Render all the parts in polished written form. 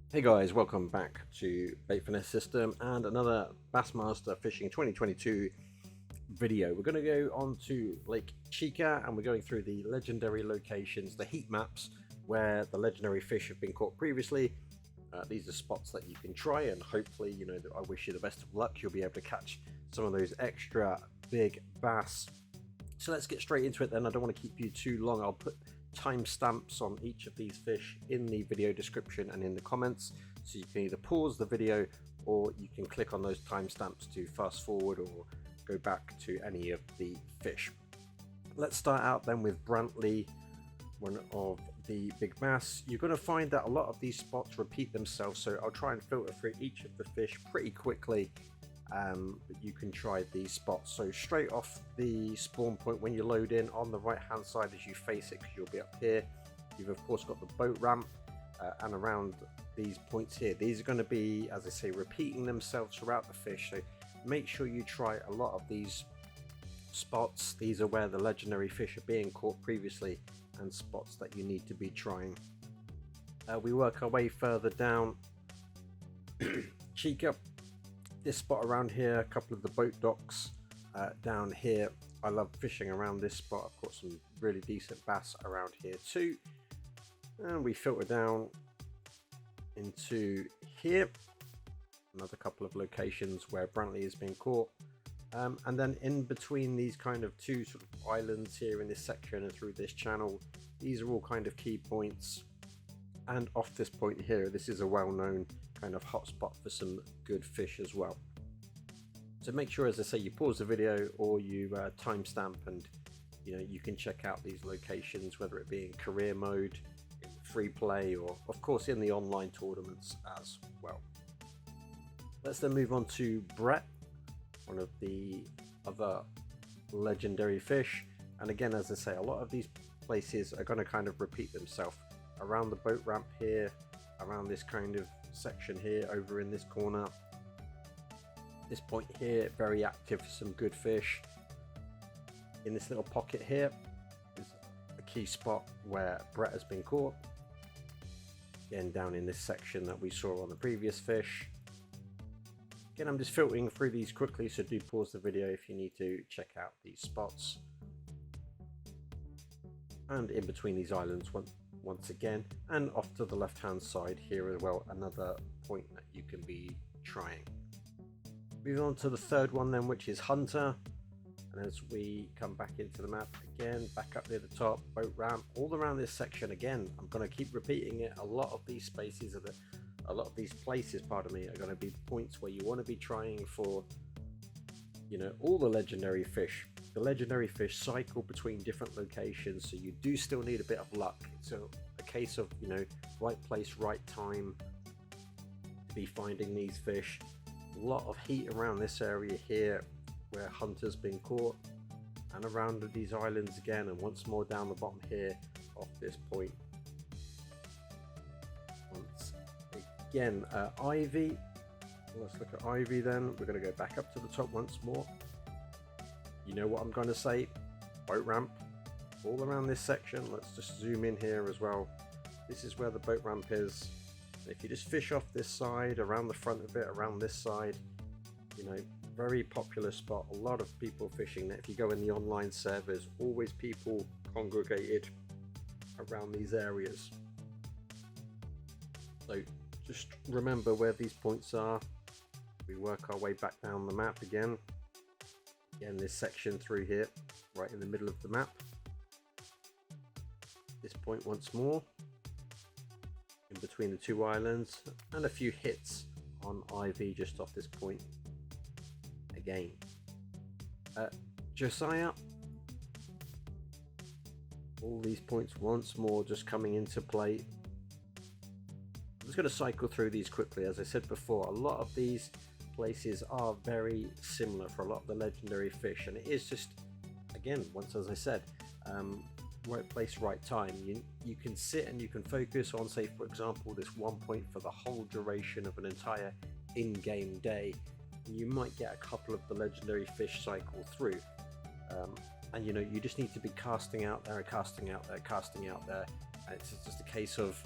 Hey guys, welcome back to Bait Finesse System and another Bassmaster Fishing 2022 video. We're going to go on to Lake Chica and we're going through the legendary locations, the heat maps where the legendary fish have been caught previously. These are spots that you can try and hopefully, I wish you the best of luck. You'll be able to catch some of those extra big bass. So let's get straight into it then. I don't want to keep you too long. I'll put timestamps on each of these fish in the video description and in the comments, so you can either pause the video or you can click on those timestamps to fast forward or go back to any of the fish. Let's start out then with Brantley, one of the big bass. You're going to find that a lot of these spots repeat themselves, so I'll try and filter through each of the fish pretty quickly. But you can try these spots. So straight off the spawn point, when you load in on the right hand side as you face it, because you'll be up here, you've of course got the boat ramp, and around these points here, these are going to be, as I say, repeating themselves throughout the fish. So make sure you try a lot of these spots. These are where the legendary fish are being caught previously and spots that you need to be trying. We work our way further down. Chica, this spot around here, a couple of the boat docks down here. I love fishing around this spot. I've got some really decent bass around here too. And we filter down into here, another couple of locations where Brantley has been caught. And then in between these kind of two sort of islands here in this section and through this channel, these are all kind of key points. And off this point here, this is a well-known kind of hotspot for some good fish as well. So make sure, as I say, you pause the video or you timestamp, and you can check out these locations, whether it be in career mode, in free play, or of course in the online tournaments as well. Let's then move on to Brett, one of the other legendary fish. And again, as I say, a lot of these places are going to kind of repeat themselves. Around the boat ramp here, around this kind of section here, over in this corner, this point here, very active for some good fish. In this little pocket here is a key spot where Brett has been caught. Again, down in this section that we saw on the previous fish. Again, I'm just filtering through these quickly, so do pause the video if you need to check out these spots. And in between these islands, once again, and off to the left hand side here as well, another point that you can be trying. Moving on to the third one then, which is Hunter. And as we come back into the map again, back up near the top, boat ramp, all around this section again, I'm going to keep repeating it. A lot of these spaces are a lot of these places, pardon me, are going to be the points where you want to be trying for, all the legendary fish. The legendary fish cycle between different locations, so you do still need a bit of luck. So a case of, right place, right time to be finding these fish. A lot of heat around this area here where Hunter's been caught, and around these islands again, and once more down the bottom here off this point. Once again, Ivy. Let's look at Ivy then. We're going to go back up to the top once more. You know what I'm going to say, boat ramp all around this section. Let's just zoom in here as well. This is where the boat ramp is. If you just fish off this side, around the front of it, around this side, very popular spot. A lot of people fishing there. If you go in the online servers, always people congregated around these areas. So just remember where these points are. We work our way back down the map again. Again, this section through here, right in the middle of the map. This point once more, in between the two islands, and a few hits on Ivy just off this point again. Josiah, all these points once more just coming into play. I'm just going to cycle through these quickly. As I said before, a lot of these places are very similar for a lot of the legendary fish, and it is just, again, once, as I said, right place, right time. You can sit and you can focus on, say for example, this one point for the whole duration of an entire in-game day, and you might get a couple of the legendary fish cycle through, and you just need to be casting out there, casting out there, casting out there, and it's just a case of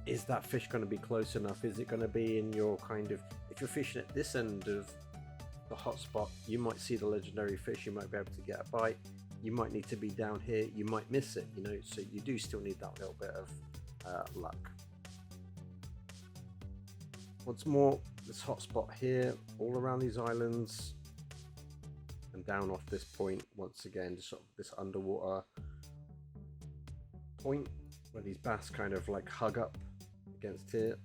is that fish going to be close enough? Is it going to be in your kind of, if you're fishing at this end of the hotspot, you might see the legendary fish, you might be able to get a bite. You might need to be down here, you might miss it, you know, so you do still need that little bit of luck. Once more, this hotspot here, all around these islands, and down off this point, once again, just sort of this underwater point where these bass kind of like hug up against here.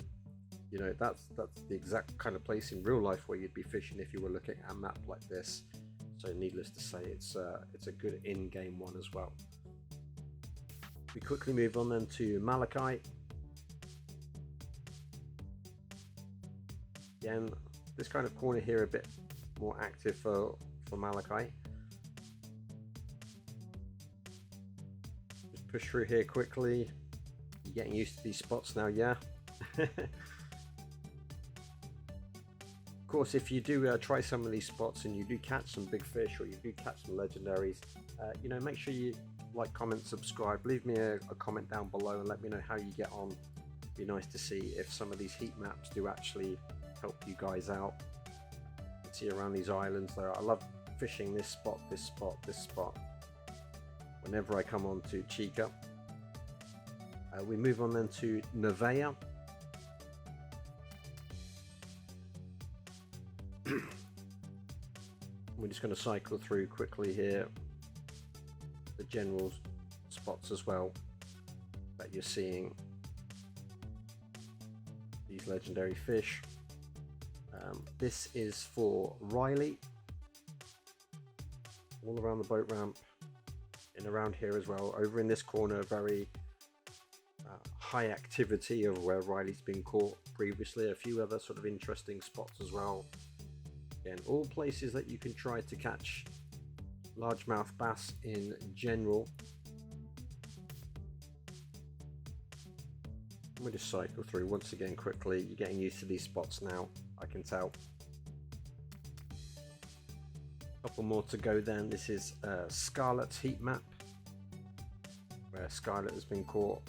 You know, that's the exact kind of place in real life where you'd be fishing if you were looking at a map like this. So needless to say, it's a good in-game one as well. We quickly move on then to Malachite. Again, this kind of corner here a bit more active for Malachite. Just push through here quickly. You're getting used to these spots now, yeah? Of course, if you do try some of these spots and you do catch some big fish or you do catch some legendaries, you know, make sure you like, comment, subscribe, leave me a comment down below and let me know how you get on. It'd be nice to see if some of these heat maps do actually help you guys out. You can see around these islands there, I love fishing this spot, this spot, this spot whenever I come on to Chica. We move on then to Nevaeh. We're just going to cycle through quickly here the general spots as well that you're seeing these legendary fish. This is for Riley, all around the boat ramp and around here as well. Over in this corner, very high activity of where Riley's been caught previously. A few other sort of interesting spots as well. Again, all places that you can try to catch largemouth bass in general. We'll just cycle through once again quickly. You're getting used to these spots now, I can tell. A couple more to go then. This is Scarlet's heat map, where Scarlet has been caught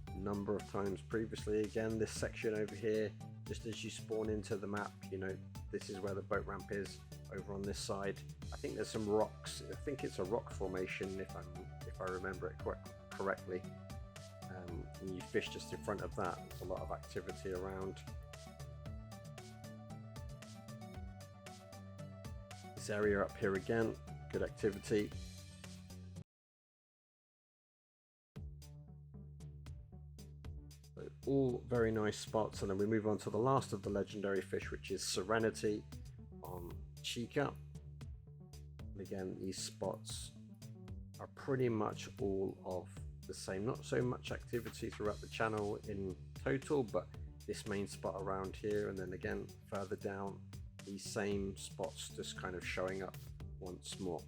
a number of times previously. Again, this section over here, just as you spawn into the map, you know, this is where the boat ramp is over on this side. I think there's some rocks. I think it's a rock formation if I remember it correctly. And you fish just in front of that. There's a lot of activity around. This area up here again, good activity. So all very nice spots, and then we move on to the last of the legendary fish, which is Serenity on Chica. And again, these spots are pretty much all of the same. Not so much activity throughout the channel in total, but this main spot around here, and then again further down, these same spots just kind of showing up once more.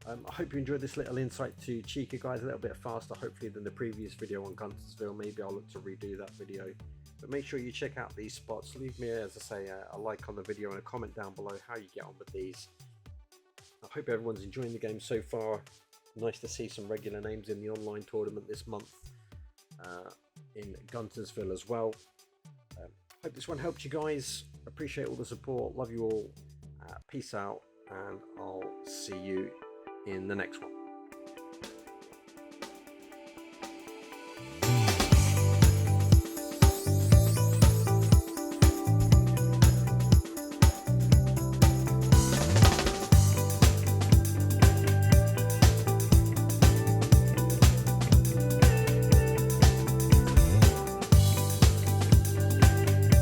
I hope you enjoyed this little insight to Chica, guys. A little bit faster hopefully than the previous video on Guntersville. Maybe I'll look to redo that video, but make sure you check out these spots. Leave me, as I say, a like on the video and a comment down below how you get on with these. I hope everyone's enjoying the game so far. Nice to see some regular names in the online tournament this month in Guntersville as well. Hope this one helped you guys. Appreciate all the support. Love you all. Peace out, and I'll see you in the next one.